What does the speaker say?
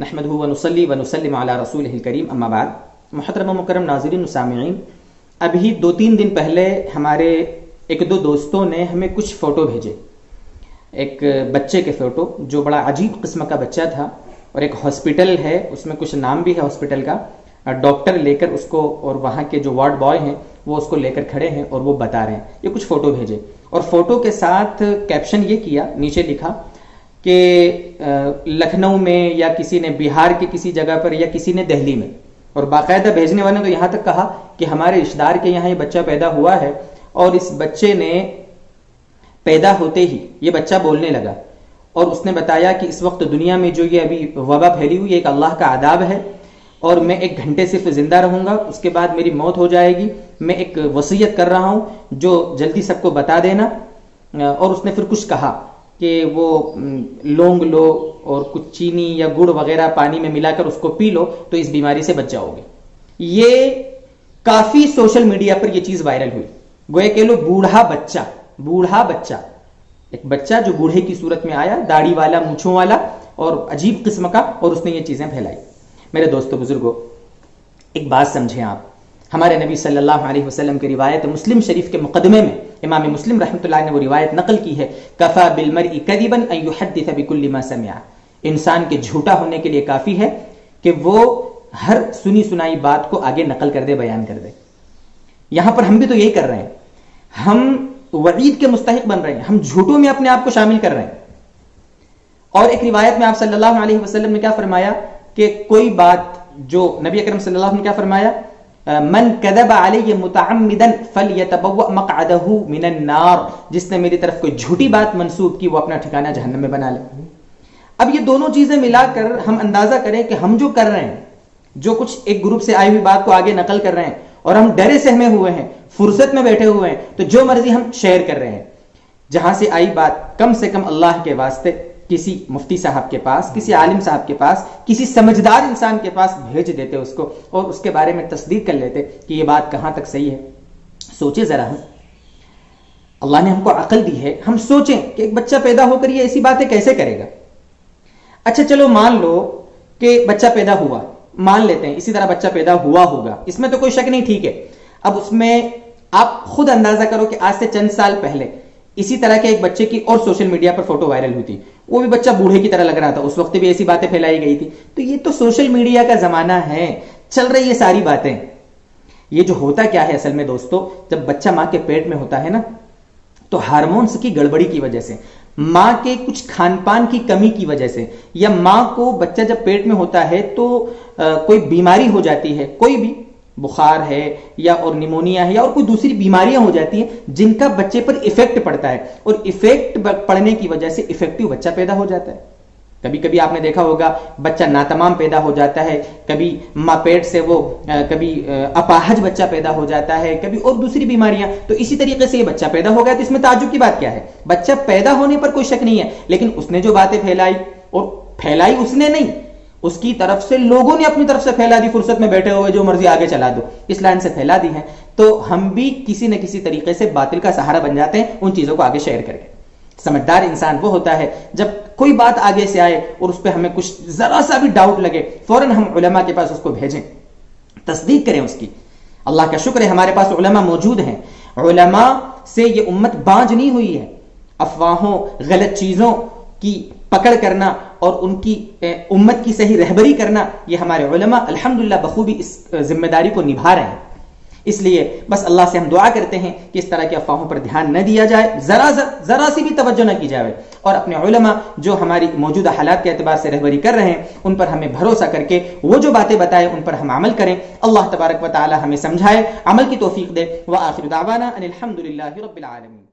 نحمدہ ونصلی ونسلم علی رسولہ الکریم اما بعد. محترم و مکرم ناظرین و سامعین، ابھی 2-3 دن پہلے ہمارے 1-2 دوستوں نے ہمیں کچھ فوٹو بھیجے. ایک بچے کے فوٹو جو بڑا عجیب قسم کا بچہ تھا، اور ایک ہاسپٹل ہے، اس میں کچھ نام بھی ہے ہاسپٹل کا. ڈاکٹر لے کر اس کو اور وہاں کے جو وارڈ بوائے ہیں وہ اس کو لے کر کھڑے ہیں اور وہ بتا رہے ہیں. یہ کچھ فوٹو بھیجے اور فوٹو کے ساتھ کیپشن یہ کیا، نیچے لکھا کہ لکھنؤ میں یا کسی نے بہار کے کسی جگہ پر یا کسی نے دہلی میں، اور باقاعدہ بھیجنے والے نے تو یہاں تک کہا کہ ہمارے رشتہ دار کے یہاں یہ بچہ پیدا ہوا ہے، اور اس بچے نے پیدا ہوتے ہی یہ بچہ بولنے لگا، اور اس نے بتایا کہ اس وقت دنیا میں جو یہ ابھی وبا پھیلی ہوئی ہے ایک اللہ کا عذاب ہے، اور میں 1 گھنٹے صرف زندہ رہوں گا، اس کے بعد میری موت ہو جائے گی. میں ایک وصیت کر رہا ہوں جو جلدی سب کو بتا دینا. اور اس نے پھر کچھ کہا کہ وہ لونگ لو اور کچھ چینی یا گڑ وغیرہ پانی میں ملا کر اس کو پی لو تو اس بیماری سے بچ جاؤ گے. یہ کافی سوشل میڈیا پر یہ چیز وائرل ہوئی. گویا کہ لو بوڑھا بچہ ایک بچہ جو بوڑھے کی صورت میں آیا، داڑھی والا، مونچھوں والا اور عجیب قسم کا، اور اس نے یہ چیزیں پھیلائی. میرے دوستو بزرگوں، ایک بات سمجھیں آپ. ہمارے نبی صلی اللہ علیہ وسلم کی روایت مسلم شریف کے مقدمے میں امام مسلم رحمۃ اللہ نے وہ روایت نقل کی ہے، کفا بالمرء کذبا ان یحدث بكل ما سمع. انسان کے جھوٹا ہونے کے لیے کافی ہے کہ وہ ہر سنی سنائی بات کو آگے نقل کر دے، بیان کر دے. یہاں پر ہم بھی تو یہی کر رہے ہیں. ہم وعید کے مستحق بن رہے ہیں، ہم جھوٹوں میں اپنے آپ کو شامل کر رہے ہیں. اور ایک روایت میں آپ صلی اللہ علیہ وسلم نے کیا فرمایا کہ کوئی بات جو نبی اکرم صلی اللہ علیہ وسلم نے کیا فرمایا، من کذب علی متعمدا فلیتبوأ مقعدہ من النار. جس نے میری طرف کوئی جھوٹی بات منسوب کی وہ اپنا ٹھکانہ جہنم میں بنا لے. اب یہ دونوں چیزیں ملا کر ہم اندازہ کریں کہ ہم جو کر رہے ہیں، جو کچھ ایک گروپ سے آئی ہوئی بات کو آگے نقل کر رہے ہیں، اور ہم ڈرے سہمے ہوئے ہیں، فرصت میں بیٹھے ہوئے ہیں، تو جو مرضی ہم شیئر کر رہے ہیں. جہاں سے آئی بات کم سے کم اللہ کے واسطے کسی مفتی صاحب کے پاس، کسی عالم صاحب کے پاس، کسی سمجھدار انسان کے پاس بھیج دیتے اس کو، اور اس کے بارے میں تصدیق کر لیتے کہ یہ بات کہاں تک صحیح ہے. سوچے ذرا، ہم اللہ نے ہم کو عقل دی ہے، ہم سوچیں کہ ایک بچہ پیدا ہو کر یہ ایسی باتیں کیسے کرے گا. اچھا چلو مان لو کہ بچہ پیدا ہوا، مان لیتے ہیں اسی طرح بچہ پیدا ہوا ہوگا، اس میں تو کوئی شک نہیں، ٹھیک ہے. اب اس میں آپ خود اندازہ کرو کہ آج سے چند سال پہلے اسی طرح کے ایک بچے کی اور سوشل میڈیا پر فوٹو وائرل ہوئی تھی، وہ بھی بچہ بوڑھے کی طرح لگ رہا تھا، اس وقت بھی ایسی باتیں پھیلائی گئی تھی. تو یہ تو سوشل میڈیا کا زمانہ ہے، چل رہی یہ ساری باتیں. یہ جو ہوتا کیا ہے اصل میں دوستو، جب بچہ ماں کے پیٹ میں ہوتا ہے نا، تو ہارمونز کی گڑبڑی کی وجہ سے، ماں کے کچھ کھان پان کی کمی کی وجہ سے، یا ماں کو بچہ جب پیٹ میں ہوتا ہے تو کوئی بیماری ہو جاتی ہے، کوئی بھی بخار ہے یا اور نیمونیا ہے یا اور کوئی دوسری بیماریاں ہو جاتی ہیں جن کا بچے پر ایفیکٹ پڑتا ہے، اور ایفیکٹ پڑنے کی وجہ سے ایفیکٹو بچہ پیدا ہو جاتا ہے. کبھی کبھی آپ نے دیکھا ہوگا بچہ ناتمام پیدا ہو جاتا ہے، کبھی ماں پیٹ سے وہ کبھی اپاہج بچہ پیدا ہو جاتا ہے، کبھی اور دوسری بیماریاں. تو اسی طریقے سے یہ بچہ پیدا ہو گیا، تو اس میں تعجب کی بات کیا ہے؟ بچہ پیدا ہونے پر کوئی شک نہیں ہے، لیکن اس نے جو باتیں پھیلائی، اور پھیلائی اس نے نہیں، اس کی طرف سے لوگوں نے اپنی طرف سے پھیلا دی، فرصت میں بیٹھے ہوئے جو مرضی آگے چلا دو، اس لائن سے پھیلا دی ہے. تو ہم بھی کسی نہ کسی طریقے سے باطل کا سہارا بن جاتے ہیں ان چیزوں کو آگے شیئر کر کے. سمجھدار انسان وہ ہوتا ہے جب کوئی بات آگے سے آئے اور اس پہ ہمیں کچھ ذرا سا بھی ڈاؤٹ لگے، فوراً ہم علماء کے پاس اس کو بھیجیں، تصدیق کریں اس کی. اللہ کا شکر ہے ہمارے پاس علماء موجود ہیں. علماء سے یہ امت باز نہیں ہوئی ہے. افواہوں، غلط چیزوں کی پکڑ کرنا اور ان کی امت کی صحیح رہبری کرنا، یہ ہمارے علماء الحمدللہ بخوبی اس ذمہ داری کو نبھا رہے ہیں. اس لیے بس اللہ سے ہم دعا کرتے ہیں کہ اس طرح کی افواہوں پر دھیان نہ دیا جائے، ذرا سی بھی توجہ نہ کی جائے، اور اپنے علماء جو ہماری موجودہ حالات کے اعتبار سے رہبری کر رہے ہیں ان پر ہمیں بھروسہ کر کے وہ جو باتیں بتائے ان پر ہم عمل کریں. اللہ تبارک و تعالی ہمیں سمجھائے، عمل کی توفیق دے. وآخر دعوانا ان الحمدللہ رب العالمین.